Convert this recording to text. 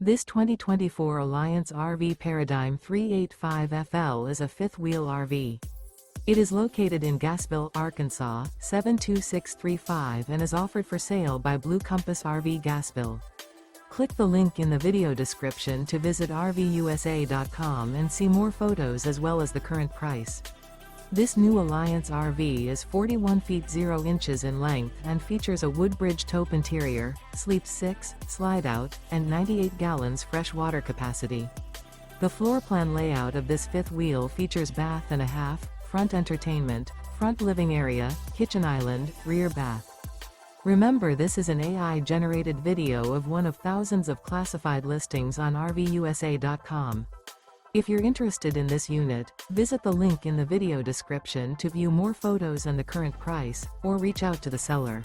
This 2024 Alliance RV Paradigm 385FL is a fifth-wheel RV. It is located in Gassville, Arkansas, 72635 and is offered for sale by Blue Compass RV Gassville. Click the link in the video description to visit RVUSA.com and see more photos as well as the current price. This new Alliance RV is 41 feet 0 inches in length and features a WOODBRIDGE TAUPE interior, sleeps 6, slide-out, and 98 gallons fresh water capacity. The floor plan layout of this fifth wheel features bath and a half, front entertainment, front living area, kitchen island, rear bath. Remember, this is an AI-generated video of one of thousands of classified listings on RVUSA.com. If you're interested in this unit, visit the link in the video description to view more photos and the current price, or reach out to the seller.